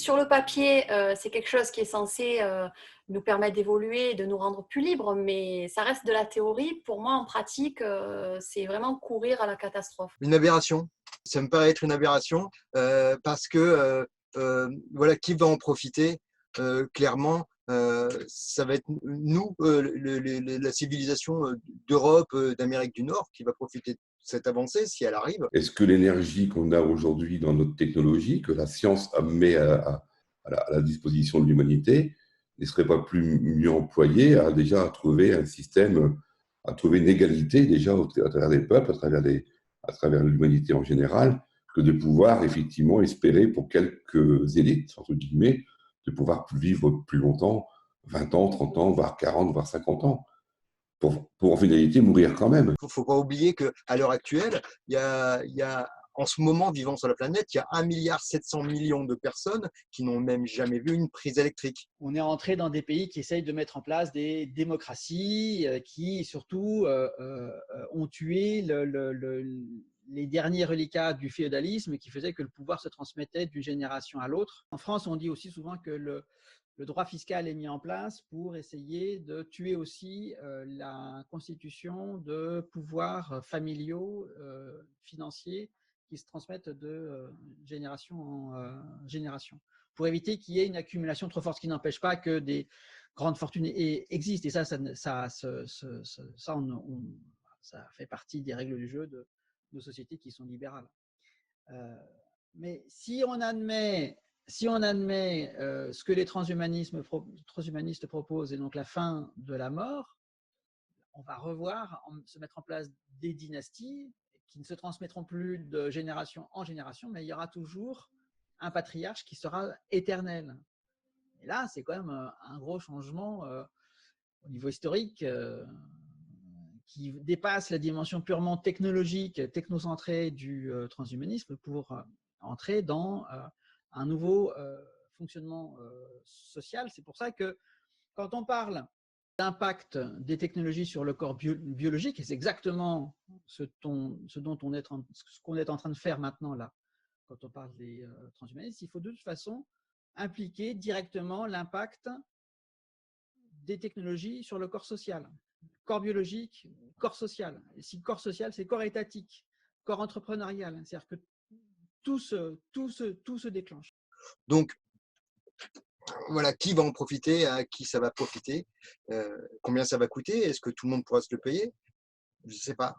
sur le papier, c'est quelque chose qui est censé nous permettre d'évoluer, de nous rendre plus libres, mais ça reste de la théorie. Pour moi, en pratique, c'est vraiment courir à la catastrophe. Une aberration. Ça me paraît être une aberration parce que voilà, qui va en profiter clairement, ça va être nous, la civilisation d'Europe, d'Amérique du Nord, qui va profiter de cette avancée si elle arrive. Est-ce que l'énergie qu'on a aujourd'hui dans notre technologie, que la science met à la disposition de l'humanité, ne serait pas plus mieux employée à trouver un système, à trouver une égalité déjà à travers les peuples, à travers l'humanité en général, que de pouvoir effectivement espérer pour quelques élites, entre guillemets, de pouvoir vivre plus longtemps, 20 ans, 30 ans, voire 40, voire 50 ans, pour en finalité mourir quand même. Il ne faut pas oublier qu'à l'heure actuelle, il y a en ce moment, vivant sur la planète, il y a 1,7 milliard de personnes qui n'ont même jamais vu une prise électrique. On est entré dans des pays qui essayent de mettre en place des démocraties qui, surtout, ont tué les derniers reliquats du féodalisme qui faisaient que le pouvoir se transmettait d'une génération à l'autre. En France, on dit aussi souvent que le droit fiscal est mis en place pour essayer de tuer aussi la constitution de pouvoirs familiaux, financiers, qui se transmettent de génération en génération, pour éviter qu'il y ait une accumulation trop forte, ce qui n'empêche pas que des grandes fortunes existent. Et ça fait partie des règles du jeu de nos sociétés qui sont libérales. Mais si on admet ce que les transhumanistes proposent, et donc la fin de la mort, on va se mettre en place des dynasties qui ne se transmettront plus de génération en génération, mais il y aura toujours un patriarche qui sera éternel. Et là, c'est quand même un gros changement au niveau historique qui dépasse la dimension purement technologique, technocentrée du transhumanisme pour entrer dans un nouveau fonctionnement social. C'est pour ça que quand on parle d'impact des technologies sur le corps biologique, et c'est exactement ce qu'on est en train de faire maintenant là, quand on parle des transhumanistes, il faut de toute façon impliquer directement l'impact des technologies sur le corps social. Corps biologique, corps social. Et si corps social, c'est corps étatique, corps entrepreneurial. C'est-à-dire que tout se déclenche. Donc, voilà, qui va en profiter, à qui ça va profiter, combien ça va coûter, est-ce que tout le monde pourra se le payer? Je ne sais pas.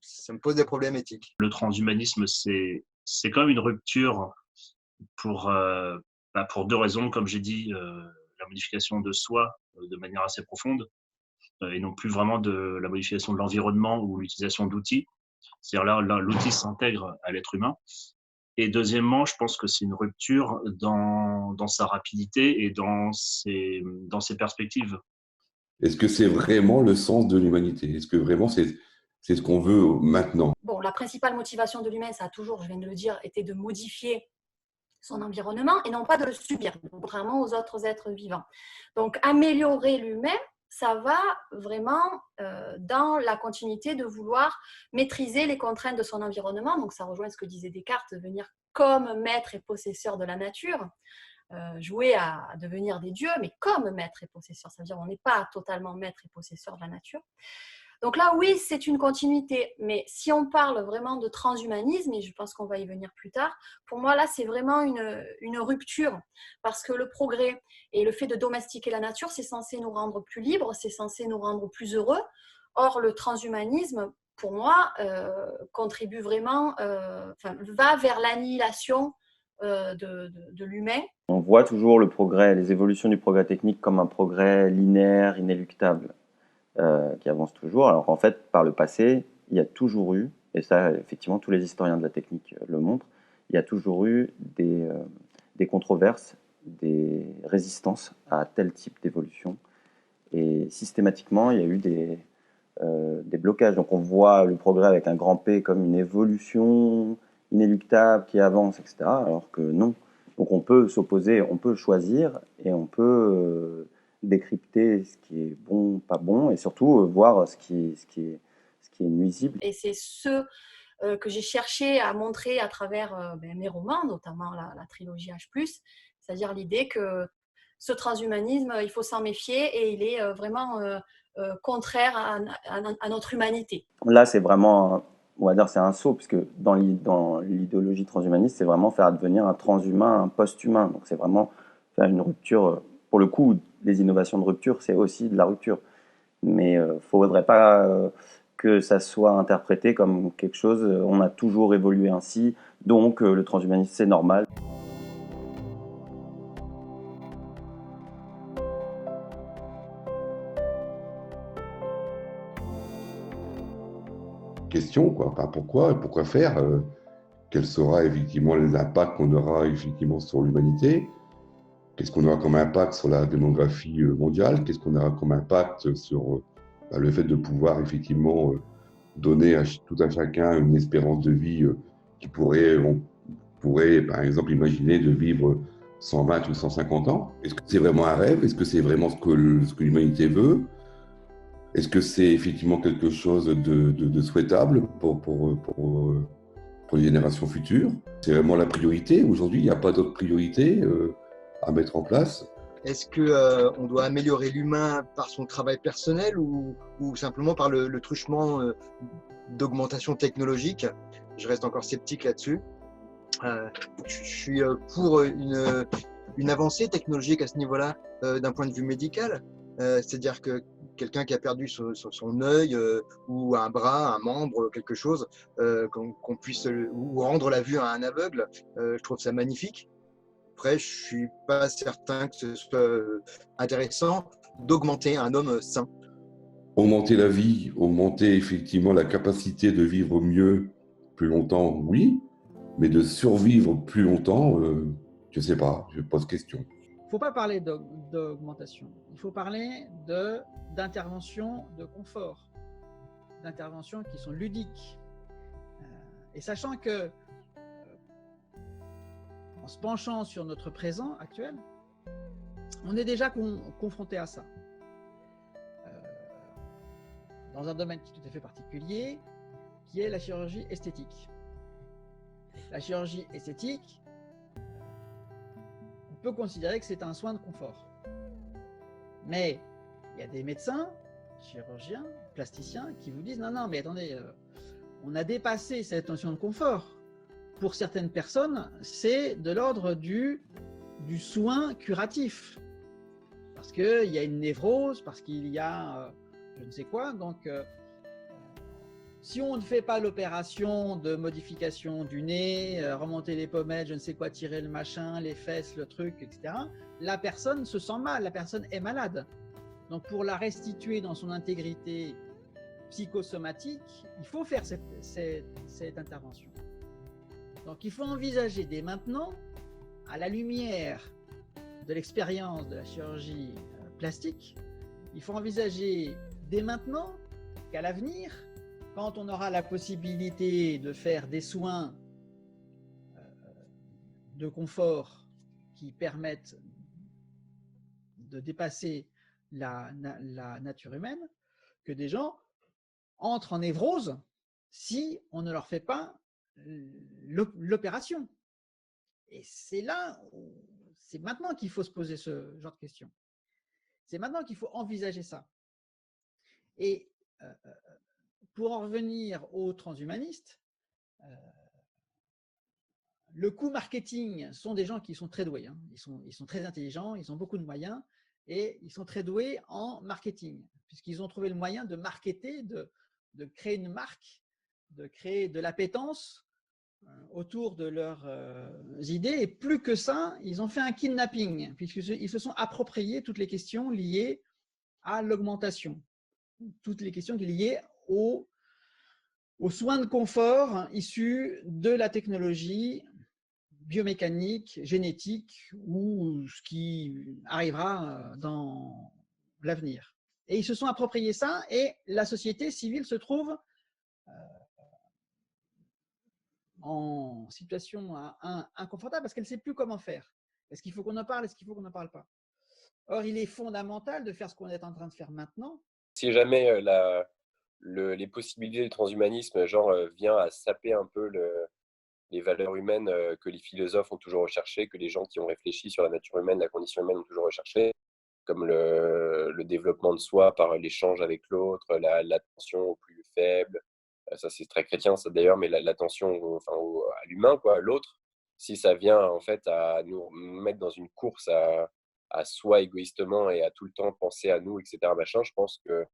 Ça me pose des problèmes éthiques. Le transhumanisme, c'est quand même une rupture pour deux raisons. Comme j'ai dit, la modification de soi de manière assez profonde et non plus vraiment de la modification de l'environnement ou l'utilisation d'outils. C'est-à-dire là, l'outil s'intègre à l'être humain. Et deuxièmement, je pense que c'est une rupture dans sa rapidité et dans ses perspectives. Est-ce que c'est vraiment le sens de l'humanité? Est-ce que vraiment c'est ce qu'on veut maintenant? Bon, la principale motivation de l'humain, ça a toujours, je viens de le dire, été de modifier son environnement et non pas de le subir, contrairement aux autres êtres vivants. Donc, améliorer l'humain, ça va vraiment dans la continuité de vouloir maîtriser les contraintes de son environnement. Donc, ça rejoint ce que disait Descartes, devenir comme maître et possesseur de la nature, jouer à devenir des dieux, mais comme maître et possesseur. Ça veut dire qu'on n'est pas totalement maître et possesseur de la nature. Donc là, oui, c'est une continuité. Mais si on parle vraiment de transhumanisme, et je pense qu'on va y venir plus tard, pour moi, là, c'est vraiment une rupture. Parce que le progrès et le fait de domestiquer la nature, c'est censé nous rendre plus libres, c'est censé nous rendre plus heureux. Or, le transhumanisme, pour moi, contribue vraiment, va vers l'annihilation de l'humain. On voit toujours le progrès, les évolutions du progrès technique comme un progrès linéaire, inéluctable. Qui avance toujours. Alors en fait, par le passé, il y a toujours eu, et ça effectivement tous les historiens de la technique le montrent, il y a toujours eu des controverses, des résistances à tel type d'évolution. Et systématiquement, il y a eu des blocages. Donc on voit le progrès avec un grand P comme une évolution inéluctable qui avance, etc. Alors que non. Donc on peut s'opposer, on peut choisir et on peut décrypter ce qui est bon, pas bon, et surtout voir ce qui est nuisible. Et c'est ce que j'ai cherché à montrer à travers mes romans, notamment la trilogie H+, C'est-à-dire l'idée que ce transhumanisme, il faut s'en méfier et il est vraiment contraire à notre humanité. Là, c'est vraiment, on va dire, c'est un saut, puisque dans l'idéologie transhumaniste, c'est vraiment faire advenir un transhumain, un post-humain. Donc, c'est vraiment faire une rupture. Pour le coup, les innovations de rupture, c'est aussi de la rupture. Mais il ne faudrait pas que ça soit interprété comme quelque chose, on a toujours évolué ainsi, donc le transhumanisme, c'est normal. Question, quoi. Enfin, pourquoi faire quel sera effectivement l'impact qu'on aura effectivement sur l'humanité? Qu'est-ce qu'on aura comme impact sur la démographie mondiale? Qu'est-ce qu'on aura comme impact sur le fait de pouvoir effectivement donner à tout un chacun une espérance de vie on pourrait par exemple imaginer de vivre 120 ou 150 ans? Est-ce que c'est vraiment un rêve? Est-ce que c'est vraiment ce que l'humanité veut? Est-ce que c'est effectivement quelque chose de souhaitable pour les générations futures? C'est vraiment la priorité? Aujourd'hui, il n'y a pas d'autre priorité à mettre en place? Est-ce qu'on doit améliorer l'humain par son travail personnel ou simplement par le truchement d'augmentation technologique? Je reste encore sceptique là-dessus. Je suis pour une avancée technologique à ce niveau-là d'un point de vue médical. C'est-à-dire que quelqu'un qui a perdu son œil ou un bras, un membre, quelque chose, qu'on puisse ou rendre la vue à un aveugle, je trouve ça magnifique. Après, je suis pas certain que ce soit intéressant d'augmenter un homme sain. Augmenter la vie, augmenter effectivement la capacité de vivre mieux, plus longtemps, oui, mais de survivre plus longtemps, je ne sais pas, je pose question. Il ne faut pas parler d'augmentation, il faut parler d'interventions de confort, d'interventions qui sont ludiques. Et sachant que, en se penchant sur notre présent actuel, on est déjà confronté à ça. Dans un domaine qui est tout à fait particulier, qui est la chirurgie esthétique. La chirurgie esthétique, on peut considérer que c'est un soin de confort. Mais il y a des médecins, chirurgiens, plasticiens qui vous disent non, mais attendez, on a dépassé cette notion de confort. Pour certaines personnes, c'est de l'ordre du soin curatif. Parce qu'il y a une névrose, parce qu'il y a je ne sais quoi. Donc, si on ne fait pas l'opération de modification du nez, remonter les pommettes, je ne sais quoi, tirer le machin, les fesses, le truc, etc., la personne se sent mal, la personne est malade. Donc, pour la restituer dans son intégrité psychosomatique, il faut faire cette intervention. Donc, il faut envisager dès maintenant, à la lumière de l'expérience de la chirurgie plastique, il faut envisager dès maintenant qu'à l'avenir, quand on aura la possibilité de faire des soins de confort qui permettent de dépasser la nature humaine, que des gens entrent en névrose si on ne leur fait pas l'opération. Et c'est maintenant qu'il faut se poser ce genre de questions. C'est maintenant qu'il faut envisager ça. Et pour en revenir aux transhumanistes, le coût marketing sont des gens qui sont très doués. Hein. Ils sont très intelligents, ils ont beaucoup de moyens et ils sont très doués en marketing, puisqu'ils ont trouvé le moyen de marketer, de créer une marque, de créer de l'appétence autour de leurs idées. Et plus que ça, ils ont fait un kidnapping, puisqu'ils se sont appropriés toutes les questions liées à l'augmentation, toutes les questions liées aux soins de confort issus de la technologie biomécanique, génétique ou ce qui arrivera dans l'avenir. Et ils se sont appropriés ça et la société civile se trouve en situation inconfortable parce qu'elle ne sait plus comment faire. Est-ce qu'il faut qu'on en parle? Est-ce qu'il faut qu'on n'en parle pas? Or, il est fondamental de faire ce qu'on est en train de faire maintenant. Si jamais les possibilités du transhumanisme vient à saper un peu les valeurs humaines que les philosophes ont toujours recherchées, que les gens qui ont réfléchi sur la nature humaine, la condition humaine ont toujours recherché, comme le développement de soi par l'échange avec l'autre, l'attention au plus faible. Ça, c'est très chrétien, ça d'ailleurs, mais l'attention à l'humain, quoi, à l'autre, si ça vient en fait à nous mettre dans une course à soi égoïstement et à tout le temps penser à nous, etc., machin, je pense que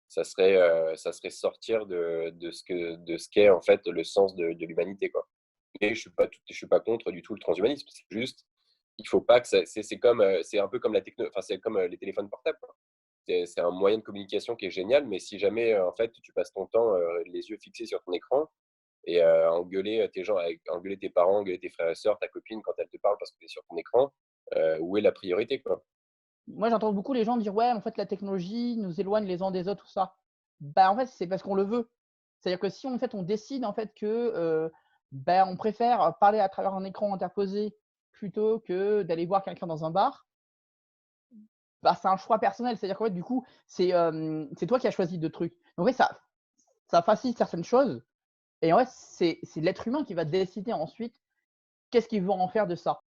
ça serait sortir de ce qu'est en fait le sens de l'humanité, quoi. Mais je suis pas contre du tout le transhumanisme. C'est juste, il faut pas que c'est un peu comme c'est comme les téléphones portables, quoi. C'est un moyen de communication qui est génial, mais si jamais en fait tu passes ton temps les yeux fixés sur ton écran et engueuler engueuler tes parents, engueuler tes frères et sœurs, ta copine quand elle te parle parce que tu es sur ton écran, où est la priorité, quoi? Moi, j'entends beaucoup les gens dire ouais, en fait, la technologie nous éloigne les uns des autres, tout ça. Bah, en fait, c'est parce qu'on le veut. C'est-à-dire que si en fait on décide en fait que on préfère parler à travers un écran interposé plutôt que d'aller voir quelqu'un dans un bar, bah, c'est un choix personnel. C'est-à-dire qu'en fait, du coup, c'est toi qui as choisi de trucs. Donc, en fait, ça facilite certaines choses. Et en fait, c'est l'être humain qui va décider ensuite qu'est-ce qu'il veut en faire de ça.